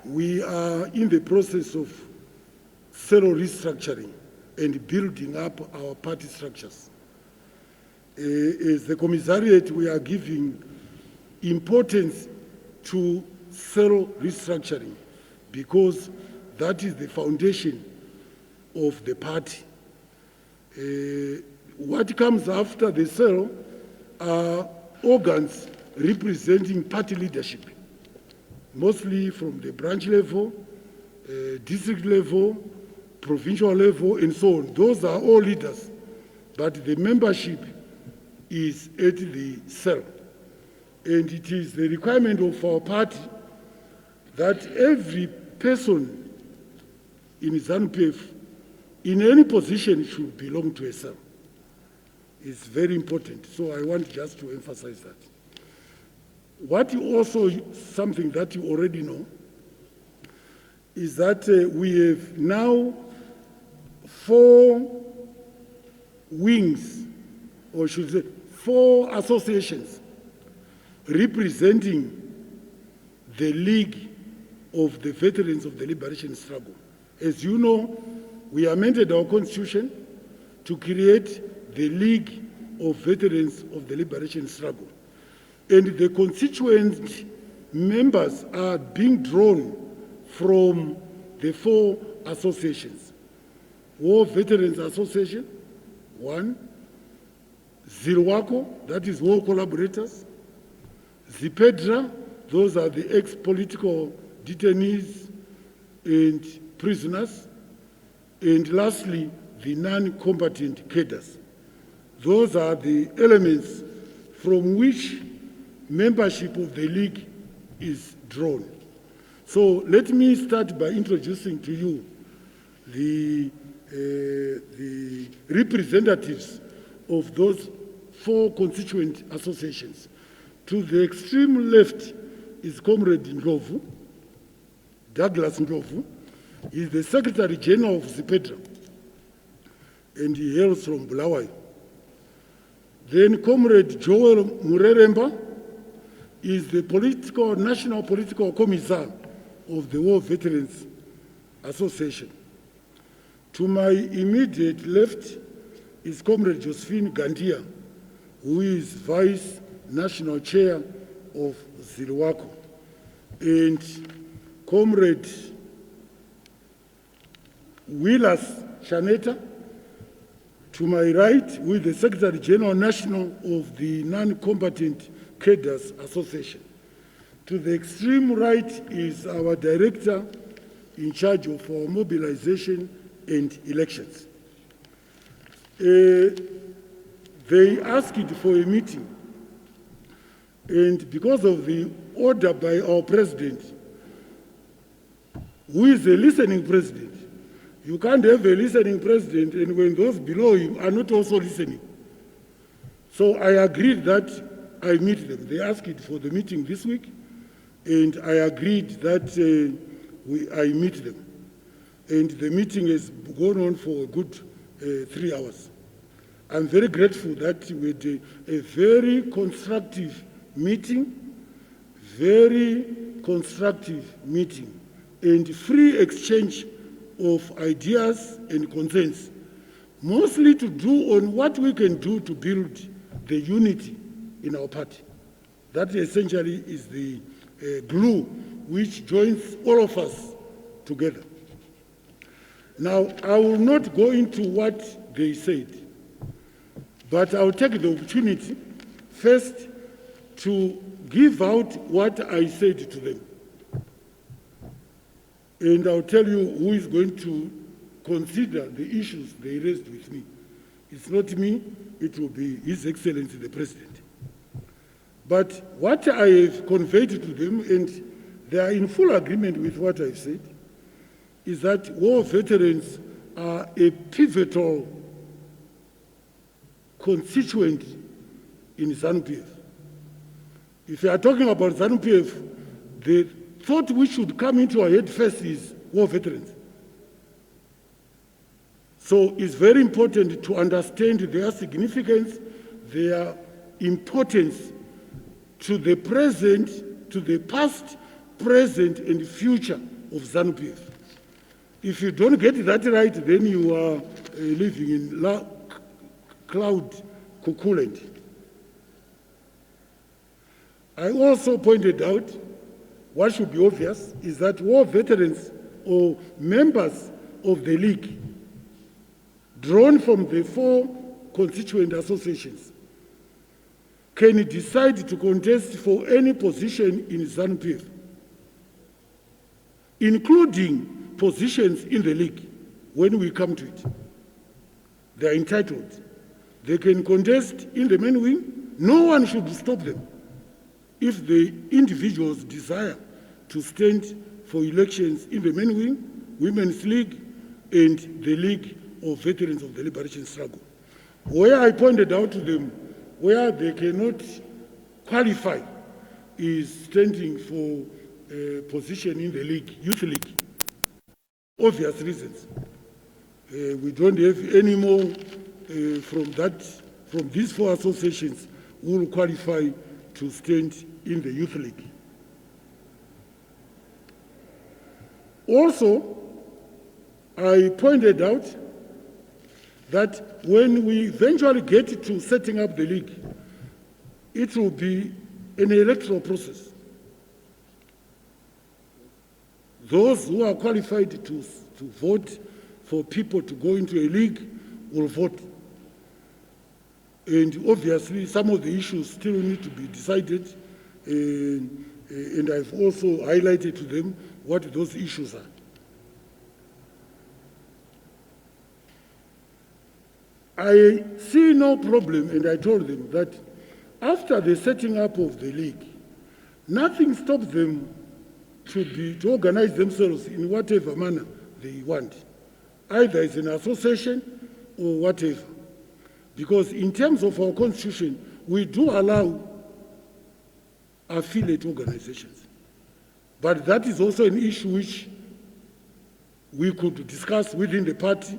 we are in the process of thorough restructuring and building up our party structures. As the Commissariat, we are giving importance to thorough restructuring because that is the foundation of the party. What comes after the thorough are organs representing party leadership, mostly from the branch level, district level, provincial level, and so on. Those are all leaders, but the membership is at the cell. And it is the requirement of our party that every person in ZANU-PF in any position should belong to a cell. It's very important. So I want just to emphasize that. What you also, something that you already know, is that we have now 4 wings, or should say 4 associations representing the League of the Veterans of the Liberation Struggle. As you know, we amended our constitution to create the League of Veterans of the Liberation Struggle. And the constituent members are being drawn from the 4 associations. War Veterans Association, 1. ZILWACO, that is War Collaborators. ZIPEDRA, those are the ex-political detainees and prisoners. And lastly, the non-combatant cadres. Those are the elements from which membership of the League is drawn. So let me start by introducing to you the representatives of those 4 constituent associations. To the extreme left is Comrade Ndlovu, Douglas Ndlovu. He is the Secretary General of ZIPEDRA, and he hails from Bulawayo. Then Comrade Joel Mureremba is the national political commissar of the War Veterans Association. To my immediate left is Comrade Josephine Gandia, who is Vice National Chair of ZILWACO, and Comrade Willis Shaneta, to my right, who is the Secretary General National of the Non-Combatant Cadres Association. To the extreme right is our Director in charge of our mobilization and elections. They asked for a meeting, and because of the order by our president, who is a listening president, you can't have a listening president and when those below you are not also listening. So I agreed that I meet them. They asked for the meeting this week, and I agreed that I meet them. And the meeting has gone on for a good 3 hours. I'm very grateful that we had a very constructive meeting, and free exchange of ideas and concerns, mostly to do on what we can do to build the unity in our party. That essentially is the glue which joins all of us together. Now, I will not go into what they said, but I'll take the opportunity first to give out what I said to them. And I'll tell you who is going to consider the issues they raised with me. It's not me, it will be His Excellency the President. But what I have conveyed to them, and they are in full agreement with what I've said, is that war veterans are a pivotal constituent in ZANU-PF. If you are talking about ZANU-PF, the thought which should come into our head first is war veterans. So it's very important to understand their significance, their importance to the present, to the past, present, and future of ZANU-PF. If you don't get that right, then you are living in cloud cuckoo land. I also pointed out what should be obvious is that war veterans or members of the League drawn from the 4 constituent associations can decide to contest for any position in ZANU-PF, including positions in the League when we come to it. They are entitled. They can contest in the main wing. No one should stop them if the individuals desire to stand for elections in the main wing, Women's League, and the League of Veterans of the Liberation Struggle. Where I pointed out to them where they cannot qualify is standing for a position in the League, Youth League. Obvious reasons. We don't have any more from these 4 associations who will qualify to stand in the Youth League. Also, I pointed out that when we eventually get to setting up the League, it will be an electoral process. Those who are qualified to vote for people to go into a league will vote. And obviously, some of the issues still need to be decided, and I've also highlighted to them what those issues are. I see no problem, and I told them that after the setting up of the league, nothing stops them to organize themselves in whatever manner they want, either as an association or whatever. Because in terms of our constitution, we do allow affiliate organizations. But that is also an issue which we could discuss within the party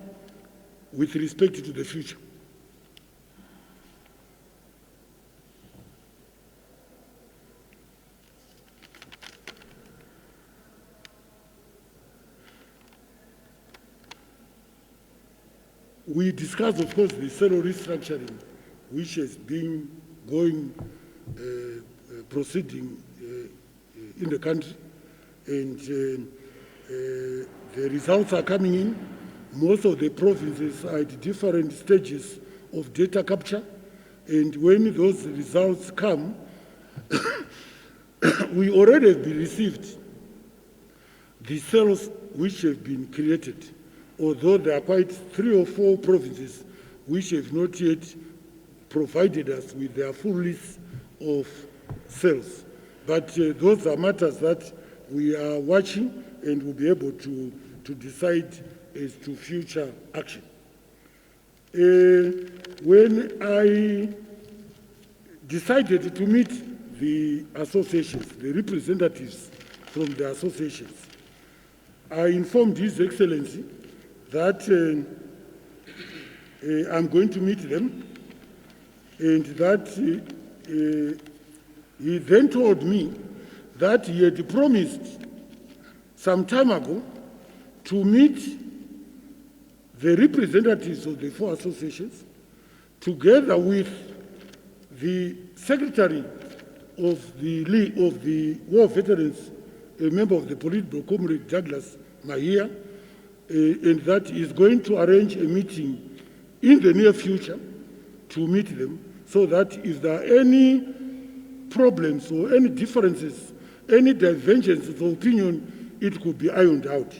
with respect to the future. We discussed, of course, the salary restructuring, which has been proceeding in the country, and the results are coming in. Most of the provinces are at different stages of data capture, and when those results come, we already have been received the cells which have been created, although there are quite 3 or 4 provinces which have not yet provided us with their full list of cells. But those are matters that we are watching and will be able to decide as to future action. When I decided to meet the associations, the representatives from the associations, I informed His Excellency that I'm going to meet them, and that he then told me that he had promised some time ago to meet the representatives of the 4 associations together with the secretary of the War Veterans, a member of the Politburo, Comrade Douglas Mahia, and that is going to arrange a meeting in the near future to meet them, so that if there are any problems or any differences, any divergences of opinion, it could be ironed out.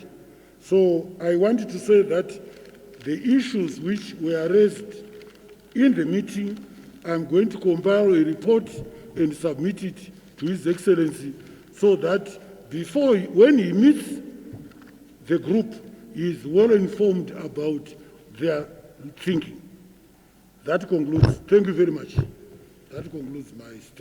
So I wanted to say that the issues which were raised in the meeting, I'm going to compile a report and submit it to His Excellency, so that when he meets the group, he is well informed about their thinking. That concludes. Thank you very much. That concludes my statement.